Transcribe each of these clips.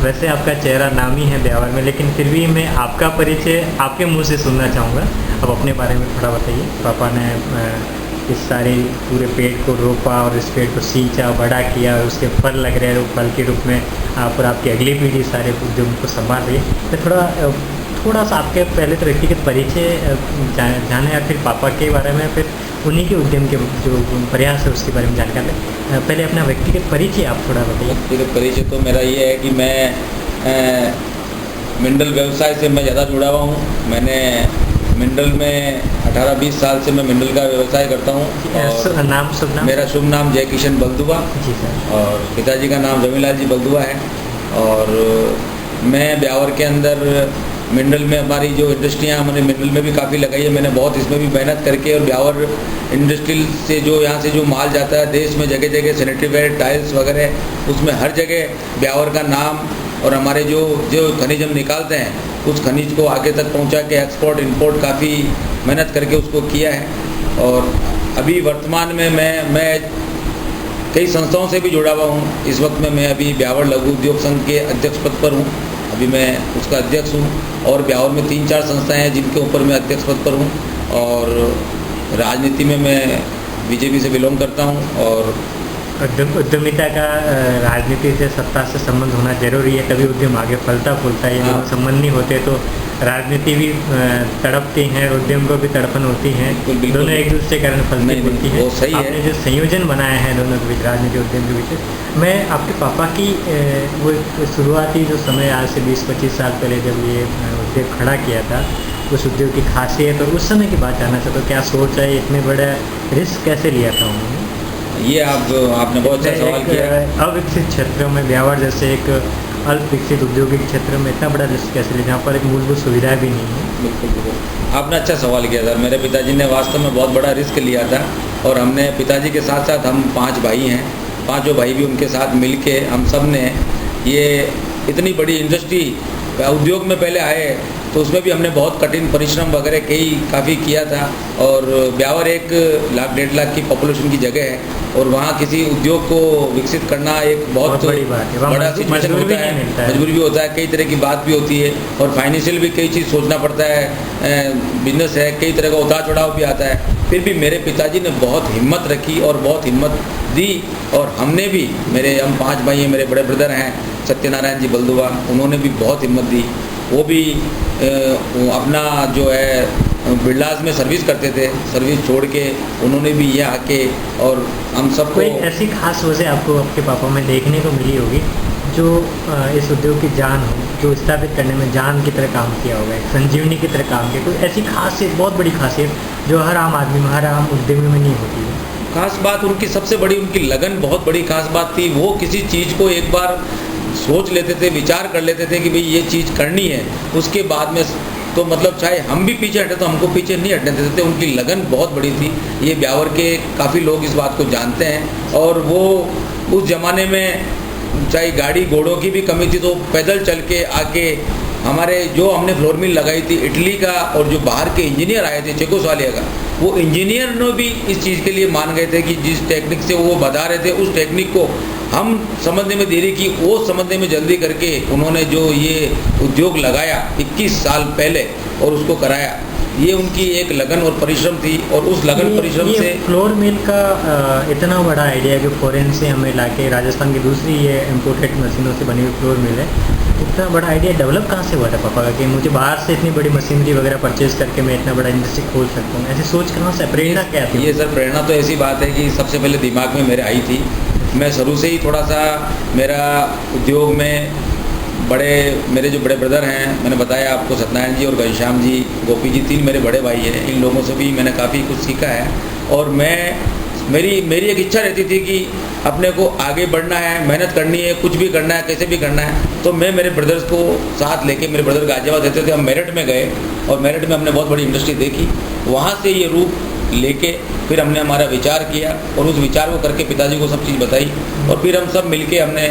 वैसे आपका चेहरा नामी है ब्यावर में, लेकिन फिर भी मैं आपका परिचय आपके मुंह से सुनना चाहूँगा। अब अपने बारे में थोड़ा बताइए। पापा ने इस सारे पूरे पेड़ को रोपा और इस पेड़ को सींचा, बड़ा किया और उसके फल लग रहे हैं, वो फल के रूप में आप और आपकी अगली पीढ़ी सारे उद्योग को संभाल रही है। तो थोड़ा सा आपके पहले तो व्यक्तिगत परिचय जाने, या फिर पापा के बारे में, फिर उन्हीं के उद्यम के जो प्रयास है उसके बारे में जानकारी लें। पहले अपना व्यक्तिगत परिचय आप थोड़ा बताइए। व्यक्तिगत परिचय तो मेरा ये है कि मैं मिनरल व्यवसाय से मैं ज़्यादा जुड़ा हुआ हूँ। मैंने मिनरल में 18-20 साल से मैं मिनरल का व्यवसाय करता हूँ। शुभ नाम? मेरा शुभ नाम जय किशन बलदुआ जी सर। और पिताजी का नाम जमीलाल जी बलदुआ है। और मैं ब्यावर के अंदर मिनरल में हमारी जो इंडस्ट्रियाँ, हमने मिनरल में भी काफ़ी लगाई है। मैंने बहुत इसमें भी मेहनत करके, और ब्यावर इंडस्ट्री से जो यहाँ से जो माल जाता है देश में जगह जगह, सैनिटरी वेयर, टाइल्स वगैरह, उसमें हर जगह ब्यावर का नाम और हमारे जो खनिज हम निकालते हैं उस खनिज को आगे तक पहुँचा के एक्सपोर्ट इंपोर्ट काफ़ी मेहनत करके उसको किया है। और अभी वर्तमान में मैं कई संस्थाओं से भी जुड़ा हुआ हूँ। इस वक्त में मैं अभी ब्यावर लघु उद्योग संघ के अध्यक्ष पद पर हूँ। अभी मैं उसका अध्यक्ष हूँ। और ब्यावर में 3-4 संस्थाएं हैं जिनके ऊपर मैं अध्यक्ष पद पर हूँ। और राजनीति में मैं बीजेपी से बिलोंग करता हूँ। और उद्यमिता का राजनीति से, सत्ता से संबंध होना जरूरी है, तभी उद्यम आगे फलता फूलता है। ये संबंध नहीं होते तो राजनीति भी तड़पती हैं, उद्यम को भी तड़पन होती है। दोनों एक दूसरे के कारण फलती फूलती है। आपने जो संयोजन बनाया है दोनों के बीच, राजनीति उद्यम के बीच, मैं आपके पापा की वो शुरुआती जो समय आज से 20-25 साल पहले जब ये उद्योग खड़ा किया था, उस उद्योग की खासियत और उस समय की बात जानना चाहता हूँ। क्या सोच है, इतने बड़ा रिस्क कैसे लिया था उन्होंने? ये आपने बहुत अच्छा सवाल किया। अविकसित क्षेत्रों में ब्यावर जैसे एक अल्प विकसित औद्योगिक क्षेत्र में इतना बड़ा रिस्क कैसे लिया, जहाँ पर एक मूलभूत सुविधाएं भी नहीं है? बिल्कुल आपने अच्छा सवाल किया सर। मेरे पिताजी ने वास्तव में बहुत बड़ा रिस्क लिया था। और हमने, पिताजी के साथ साथ हम 5 भाई हैं, 5 भाई भी उनके साथ मिल के हम सब ने ये इतनी बड़ी इंडस्ट्री उद्योग में पहले आए तो उसमें भी हमने बहुत कठिन परिश्रम वगैरह काफ़ी किया था। और ब्यावर 1 लाख 1.5 लाख की पॉपुलेशन की जगह है, और वहाँ किसी उद्योग को विकसित करना एक बहुत बड़ी बात है। बड़ा सिचुएशन होता है, मजबूरी भी होता है, कई तरह की बात भी होती है, और फाइनेंशियल भी कई चीज़ सोचना पड़ता है। बिजनेस है, कई तरह का उतार चढ़ाव भी आता है। फिर भी मेरे पिताजी ने बहुत हिम्मत रखी और बहुत हिम्मत दी। और हमने भी, हम 5 भाई हैं, मेरे बड़े ब्रदर हैं सत्यनारायण जी बलदुआ, उन्होंने भी बहुत हिम्मत दी। वो भी अपना जो है बिरलास में सर्विस करते थे, सर्विस छोड़ के उन्होंने भी यहाँ आके, और हम सबको कोई ऐसी खास वजह आपको आपके पापा में देखने को मिली होगी जो इस उद्योग की जान हो, जो स्थापित करने में जान की तरह काम किया होगा, संजीवनी की तरह काम किया? कोई ऐसी खासियत, बहुत बड़ी खासियत जो हर आम आदमी में, हर आम उद्यमी में नहीं होती है? खास बात उनकी सबसे बड़ी, उनकी लगन बहुत बड़ी खास बात थी। वो किसी चीज़ को एक बार सोच लेते थे, विचार कर लेते थे कि भाई ये चीज़ करनी है, उसके बाद में तो मतलब चाहे हम भी पीछे हटे तो हमको पीछे नहीं हटने देते थे। उनकी लगन बहुत बड़ी थी। ये ब्यावर के काफ़ी लोग इस बात को जानते हैं। और वो उस ज़माने में चाहे गाड़ी घोड़ों की भी कमी थी तो पैदल चल के आके हमारे, जो हमने फ्लोर मिल लगाई थी इटली का, और जो बाहर के इंजीनियर आए थे चेकोस्लोवाकिया का, वो इंजीनियर ने भी इस चीज़ के लिए मान गए थे कि जिस टेक्निक से वो बता रहे थे उस टेक्निक को हम समझने में देरी की, वो समझने में जल्दी करके उन्होंने जो ये उद्योग लगाया 21 साल पहले और उसको कराया, ये उनकी एक लगन और परिश्रम थी। और उस लगन परिश्रम से फ्लोर मिल का इतना बड़ा आइडिया जो फॉरेन से हमें लाके, राजस्थान की दूसरी ये इम्पोर्टेड मशीनों से बनी हुई फ्लोर मिल है, इतना बड़ा आइडिया डेवलप कहाँ से हुआ था पापा का कि मुझे बाहर से इतनी बड़ी मशीनरी वगैरह परचेज करके मैं इतना बड़ा इंडस्ट्री खोल सकता हूँ? ऐसी सोच कहाँ से, प्रेरणा क्या थी? ये सर प्रेरणा तो ऐसी बात है कि सबसे पहले दिमाग में मेरे आई थी। मैं शुरू से ही थोड़ा सा, मेरा उद्योग में मेरे जो बड़े ब्रदर हैं, मैंने बताया आपको, सत्यनारायण जी और घनश्याम जी, गोपी जी, 3 मेरे बड़े भाई हैं। इन लोगों से भी मैंने काफ़ी कुछ सीखा है। और मेरी एक इच्छा रहती थी कि अपने को आगे बढ़ना है, मेहनत करनी है, कुछ भी करना है, कैसे भी करना है। तो मैं मेरे ब्रदर्स को साथ लेके, मेरे ब्रदर गाजियाबाद रहते थे, हम मेरठ में गए और मेरठ में हमने बहुत बड़ी इंडस्ट्री देखी। वहाँ से ये रूप लेके फिर हमने हमारा विचार किया और उस विचार को करके पिताजी को सब चीज़ बताई। और फिर हम सब मिलके, हमने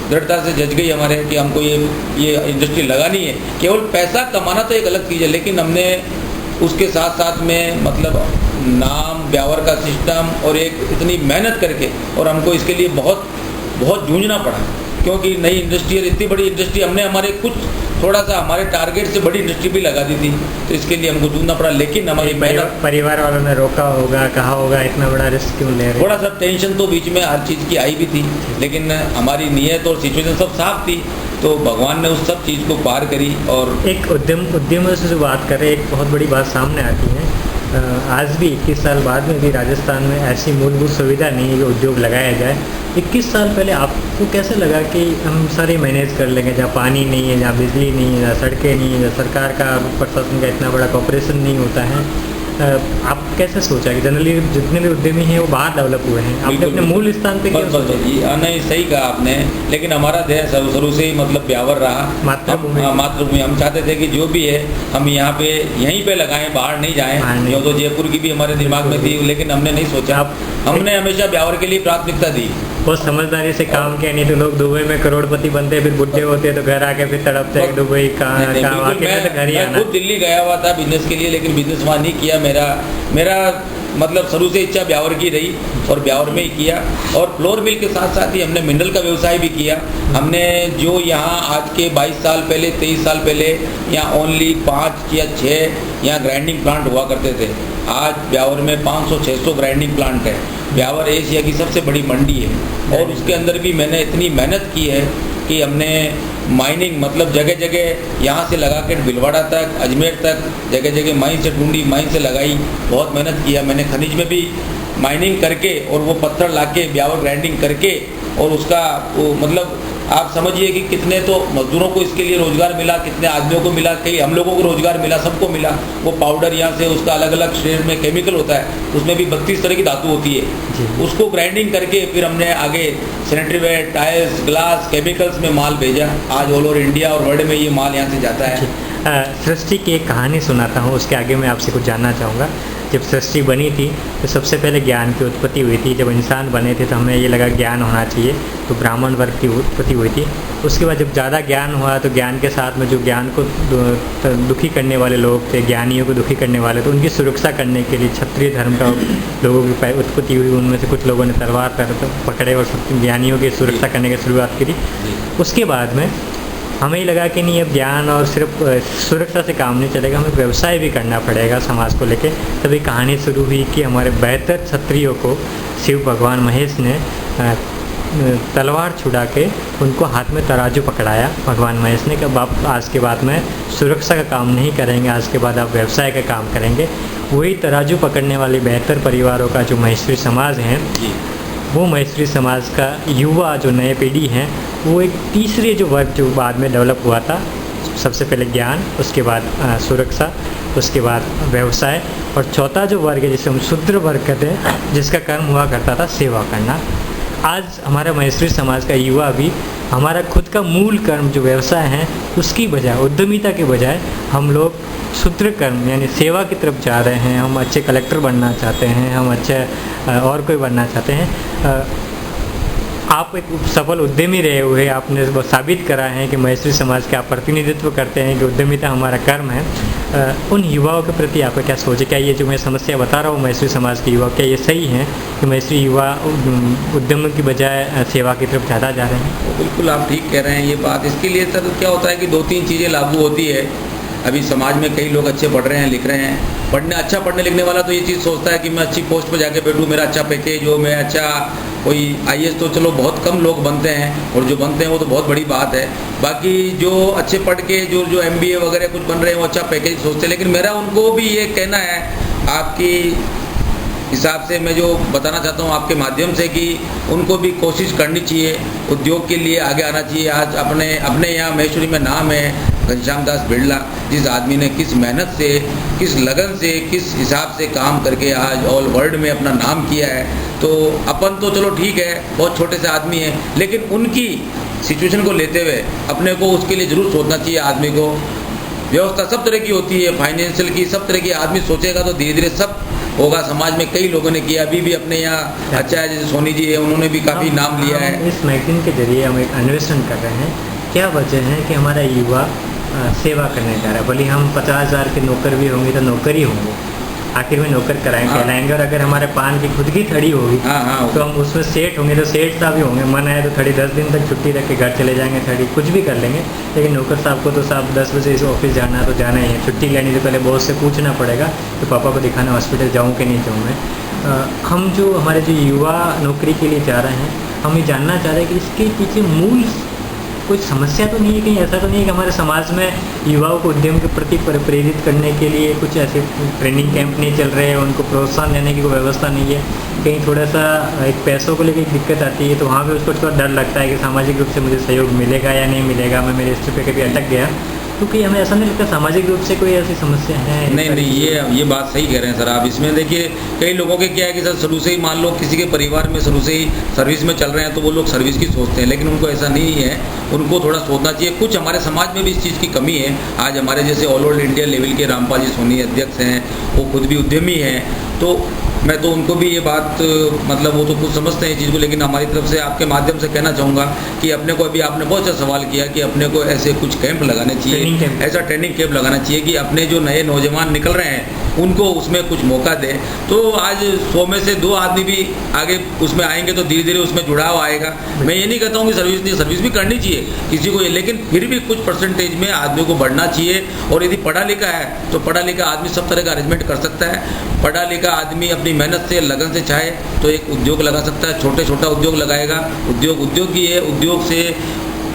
दृढ़ता से जज गई हमारे कि हमको ये इंडस्ट्री लगानी है। केवल पैसा कमाना तो एक अलग चीज़ है, लेकिन हमने उसके साथ साथ में मतलब नाम, ब्यावर का सिस्टम और एक इतनी मेहनत करके, और हमको इसके लिए बहुत बहुत जूझना पड़ा। क्योंकि नई इंडस्ट्री और इतनी बड़ी इंडस्ट्री हमने हमारे कुछ थोड़ा सा हमारे टारगेट से बड़ी इंडस्ट्री भी लगा दी थी, तो इसके लिए हमको ढूंढना पड़ा। लेकिन हमारी मेहनत, परिवार वालों ने रोका होगा, कहा होगा इतना बड़ा रिस्क क्यों ले रहे? थोड़ा सा टेंशन तो बीच में हर चीज़ की आई भी थी, लेकिन हमारी नीयत और सिचुएशन सब साफ थी, तो भगवान ने उस सब चीज़ को पार करी। और एक उद्यमियों से जो बात करें, एक बहुत बड़ी बात सामने आती है, आज भी 21 साल बाद में भी राजस्थान में ऐसी मूलभूत सुविधा नहीं है कि उद्योग लगाया जाए। 21 साल पहले आपको कैसे लगा कि हम सारे मैनेज कर लेंगे, जहाँ पानी नहीं है, जहाँ बिजली नहीं है, जहाँ सड़कें नहीं है, जहाँ सरकार का प्रशासन का इतना बड़ा कॉपरेशन नहीं होता है? आप कैसे सोचा कि जनरली जितने भी उद्यमी हैं वो बाहर डेवलप हुए हैं, आपने अपने मूल स्थान पे क्यों सोचा? नहीं, सही कहा आपने, लेकिन हमारा देश शुरू से ही मतलब ब्यावर रहा, मातृभूमि। हम चाहते थे कि जो भी है हम यहाँ पे यहीं पे लगाएं, बाहर नहीं जाएं। जो तो जयपुर की भी हमारे दिमाग में थी, लेकिन हमने नहीं सोचा। हमने हमेशा ब्यावर के लिए प्राथमिकता दी, बहुत समझदारी से काम किया। नहीं तो लोग दुबई में करोड़पति बनते, फिर बुढ़े होते तो घर आके फिर तड़पते हैं दुबई कहाँ घर ही आना। खुद दिल्ली गया हुआ था बिजनेस के लिए, लेकिन बिजनेस वहाँ नहीं किया। मेरा मतलब शुरू से इच्छा ब्यावर की रही और ब्यावर में ही किया। और फ्लोर मिल के साथ साथ ही हमने मिनरल का व्यवसाय भी किया। हमने जो यहाँ आज के 22 साल पहले, 23 साल पहले यहाँ ओनली 5 या 6 यहाँ ग्राइंडिंग प्लांट हुआ करते थे, आज ब्यावर में 500-600 ग्राइंडिंग प्लांट है। ब्यावर एशिया की सबसे बड़ी मंडी है, और उसके अंदर भी मैंने इतनी मेहनत की है कि हमने माइनिंग मतलब जगह जगह यहाँ से लगा के भिलवाड़ा तक, अजमेर तक, जगह जगह माइन से ढूंढी, माइन से लगाई, बहुत मेहनत किया। मैंने खनिज में भी माइनिंग करके और वो पत्थर लाके ब्यावर ग्राइंडिंग करके, और उसका वो मतलब आप समझिए कि कितने तो मजदूरों को इसके लिए रोज़गार मिला, कितने आदमियों को मिला, कई हम लोगों को रोज़गार मिला, सबको मिला। वो पाउडर यहाँ से उसका अलग अलग शेड में केमिकल होता है, उसमें भी 32 तरह की धातु होती है, उसको ग्राइंडिंग करके फिर हमने आगे sanitary ware, tyres, glass, chemicals में माल भेजा। आज ऑल ओवर इंडिया और वर्ल्ड में ये माल यहाँ से जाता है। सृष्टि की एक कहानी सुनाता हूँ, उसके आगे मैं आपसे कुछ जानना चाहूँगा। जब सृष्टि बनी थी तो सबसे पहले ज्ञान की उत्पत्ति हुई थी। जब इंसान बने थे तो हमें ये लगा ज्ञान होना चाहिए, तो ब्राह्मण वर्ग की उत्पत्ति हुई थी। उसके बाद जब ज़्यादा ज्ञान हुआ तो ज्ञान के साथ में जो ज्ञान को दुखी करने वाले लोग थे, ज्ञानियों को दुखी करने वाले, तो उनकी सुरक्षा करने के लिए क्षत्रिय धर्म का लोगों की उत्पत्ति हुई। उनमें से कुछ लोगों ने तलवार पकड़े और ज्ञानियों की सुरक्षा करने की शुरुआत की। उसके बाद में हमें ही लगा कि नहीं, अब ज्ञान और सिर्फ सुरक्षा से काम नहीं चलेगा, हमें व्यवसाय भी करना पड़ेगा समाज को लेके। तभी कहानी शुरू हुई कि हमारे बेहतर क्षत्रियों को शिव भगवान महेश ने तलवार छुड़ा के उनको हाथ में तराजू पकड़ाया। भगवान महेश ने कहा आप आज के बाद में सुरक्षा का काम नहीं करेंगे, आज के बाद आप व्यवसाय का काम करेंगे। वही तराजू पकड़ने वाले बेहतर परिवारों का जो महेश्वरी समाज है, वो महेश्वरी समाज का युवा जो नए पीढ़ी हैं, वो एक तीसरे जो वर्ग जो बाद में डेवलप हुआ था, सबसे पहले ज्ञान, उसके बाद सुरक्षा, उसके बाद व्यवसाय, और चौथा जो वर्ग है जिसे हम शूद्र वर्ग कहते हैं, जिसका कर्म हुआ करता था सेवा करना। आज हमारा महेश्वरी समाज का युवा भी हमारा खुद का मूल कर्म जो व्यवसाय है उसकी बजाय, उद्यमिता के बजाय हम लोग शूद्र कर्म यानी सेवा की तरफ जा रहे हैं। हम अच्छे कलेक्टर बनना चाहते हैं, हम अच्छे और कोई बनना चाहते हैं। आप एक सफल उद्यमी रहे हुए, आपने साबित करा है कि महेश्वरी समाज का आप प्रतिनिधित्व करते हैं कि उद्यमिता हमारा कर्म है। उन युवाओं के प्रति आपका क्या सोच है? क्या ये जो मैं समस्या बता रहा हूँ महेश्वरी समाज के युवा, क्या ये सही है कि महेश्वरी युवा उद्यम की बजाय सेवा की तरफ ज़्यादा जा रहे हैं? बिल्कुल आप ठीक कह रहे हैं ये बात। इसके लिए सर क्या होता है कि 2-3 चीज़ें लागू होती है। अभी समाज में कई लोग अच्छे पढ़ रहे हैं, लिख रहे हैं। अच्छा पढ़ने लिखने वाला तो ये चीज़ सोचता है कि मैं अच्छी पोस्ट पर जाके बैठूँ, मेरा अच्छा पैकेज हो, मैं अच्छा कोई IAS, तो चलो बहुत कम लोग बनते हैं, और जो बनते हैं वो तो बहुत बड़ी बात है। बाकी जो अच्छे पढ़ के जो MBA वगैरह कुछ बन रहे हैं वो अच्छा पैकेज सोचते हैं। लेकिन मेरा उनको भी ये कहना है आपकी हिसाब से, मैं जो बताना चाहता हूँ आपके माध्यम से, कि उनको भी कोशिश करनी चाहिए, उद्योग के लिए आगे आना चाहिए। आज अपने यहाँ महेश्वरी में नाम है घनश्याम दास बिरला, जिस आदमी ने किस मेहनत से, किस लगन से, किस हिसाब से काम करके आज ऑल वर्ल्ड में अपना नाम किया है। तो अपन तो चलो ठीक है, बहुत छोटे से आदमी हैं, लेकिन उनकी सिचुएशन को लेते हुए अपने को उसके लिए ज़रूर सोचना चाहिए। आदमी को व्यवस्था सब तरह की होती है, फाइनेंशियल की, सब तरह की आदमी सोचेगा तो धीरे धीरे सब होगा। समाज में कई लोगों ने किया, अभी भी अपने यहाँ अच्छा है, जैसे सोनी जी है, उन्होंने भी काफ़ी नाम लिया है। इस मैगजीन के जरिए हम एक अन्वेषण कर रहे हैं, क्या वजह है कि हमारा युवा सेवा करने जा रहा है। भले हम 50,000 के नौकर भी होंगे तो नौकर ही होंगे, आखिर में नौकर कराएंगे हाँ। कहलाएंगे। और अगर हमारे पान की खुद की थड़ी होगी हाँ हाँ तो हम उसमें सेठ होंगे तो सेठ साहब ही होंगे। मन आए तो थड़ी 10 दिन तक छुट्टी रख के घर चले जाएंगे, थड़ी कुछ भी कर लेंगे। लेकिन नौकर साहब को तो साहब 10 बजे इस ऑफिस जाना है तो जाना ही है। छुट्टी लेनी तो पहले बॉस से पूछना पड़ेगा कि पापा को दिखाना हॉस्पिटल जाऊँ कि नहीं जाऊँ मैं। हम जो हमारे जो युवा नौकरी के लिए जा रहे हैं, हम ये जानना चाह रहे हैं कि इसके पीछे मूल कुछ समस्या तो नहीं है, कहीं ऐसा तो नहीं है कि हमारे समाज में युवाओं को उद्यम के प्रति प्रेरित करने के लिए कुछ ऐसे ट्रेनिंग कैंप नहीं चल रहे हैं, उनको प्रोत्साहन देने की कोई व्यवस्था नहीं है। कहीं थोड़ा सा एक पैसों को लेकर एक दिक्कत आती है तो वहाँ पे उसको थोड़ा डर लगता है कि सामाजिक रूप से मुझे सहयोग मिलेगा या नहीं मिलेगा, मैं मेरे इस पे कभी अटक गया। क्योंकि हमें ऐसा नहीं लगता सामाजिक रूप से कोई ऐसी समस्या है। नहीं, ये बात सही कह रहे हैं सर आप। इसमें देखिए कई लोगों के क्या है कि सर शुरू से ही मान लो किसी के परिवार में शुरू से ही सर्विस में चल रहे हैं तो वो लोग सर्विस की सोचते हैं, लेकिन उनको ऐसा नहीं है। उनको थोड़ा सोचना चाहिए। कुछ हमारे समाज में भी इस चीज़ की कमी है। आज हमारे जैसे ऑल ओवर इंडिया लेवल के रामपाल जी सोनी अध्यक्ष हैं, वो खुद भी उद्यमी हैं, तो मैं तो उनको भी ये बात मतलब वो तो खुद समझते हैं इस चीज़ को, लेकिन हमारी तरफ से आपके माध्यम से कहना चाहूँगा कि अपने को अभी आपने बहुत अच्छा सवाल किया कि अपने को ऐसे कुछ कैंप लगाने चाहिए, ऐसा ट्रेनिंग कैंप लगाना चाहिए कि अपने जो नए नौजवान निकल रहे हैं उनको उसमें कुछ मौका दे। तो आज 100 में से 2 आदमी भी आगे उसमें आएंगे तो धीरे धीरे उसमें जुड़ाव आएगा। मैं ये नहीं कहता हूँ कि सर्विस नहीं, सर्विस भी करनी चाहिए किसी को, लेकिन फिर भी कुछ परसेंटेज में आदमी को बढ़ना चाहिए। और यदि पढ़ा लिखा है तो पढ़ा लिखा आदमी सब तरह का अरेंजमेंट कर सकता है। पढ़ा लिखा आदमी अपनी मेहनत से लगन से चाहे तो एक उद्योग लगा सकता है, छोटा उद्योग लगाएगा। उद्योग की है, उद्योग से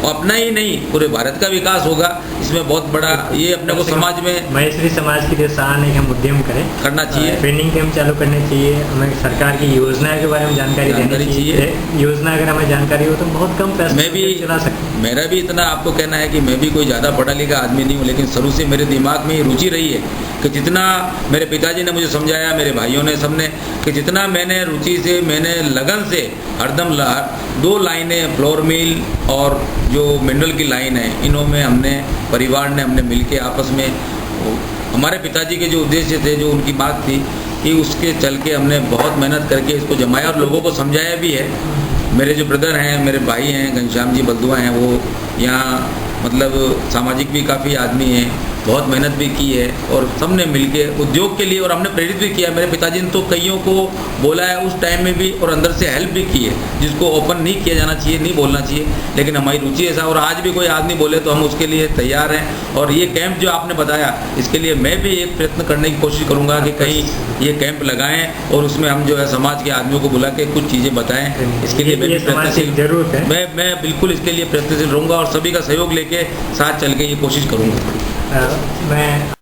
अपना ही नहीं पूरे भारत का विकास होगा। इसमें बहुत बड़ा ये अपने को समाज में महेश्वरी समाज की जो शान है कि हम उद्यम करना चाहिए। ट्रेनिंग कैंप चालू करने चाहिए। हमें सरकार की योजनाओं के बारे में जानकारी देनी चाहिए। योजना अगर हमें जानकारी हो तो बहुत कम पैसे मैं भी चला सकते हैं। मेरा भी इतना आपको कहना है कि मैं भी कोई ज़्यादा पढ़ा लिखा आदमी नहीं हूँ, लेकिन शुरू से मेरे दिमाग में ये रुचि रही है कि जितना मेरे पिताजी ने मुझे समझाया, मेरे भाइयों ने, सबने, कि जितना मैंने रुचि से, मैंने लगन से हरदम 2 लाइनें फ्लोर मिल और जो मिनरल की लाइन है, इनों में हमने परिवार ने हमने मिलके आपस में हमारे पिताजी के जो उद्देश्य थे, जो उनकी बात थी कि उसके चल के हमने बहुत मेहनत करके इसको जमाया और लोगों को समझाया भी है। मेरे जो ब्रदर हैं, मेरे भाई हैं, घनश्याम जी बलदुआ हैं, वो यहाँ मतलब सामाजिक भी काफ़ी आदमी हैं, बहुत मेहनत भी की है और सबने मिलके उद्योग के लिए, और हमने प्रेरित भी किया। मेरे पिताजी ने तो कईयों को बोला है उस टाइम में भी और अंदर से हेल्प भी की है, जिसको ओपन नहीं किया जाना चाहिए, नहीं बोलना चाहिए, लेकिन हमारी रुचि ऐसा। और आज भी कोई आदमी बोले तो हम उसके लिए तैयार हैं। और ये कैंप जो आपने बताया, इसके लिए मैं भी एक प्रयत्न करने की कोशिश करूँगा कि कहीं ये कैंप लगाएं और उसमें हम जो है समाज के आदमियों को बुला के कुछ चीज़ें बताएं। इसके लिए मैं भी प्रयत्नशील जरूरत है। मैं बिल्कुल इसके लिए प्रयत्नशील रहूँगा और सभी का सहयोग लेके साथ चल के ये कोशिश करूँगा। मैं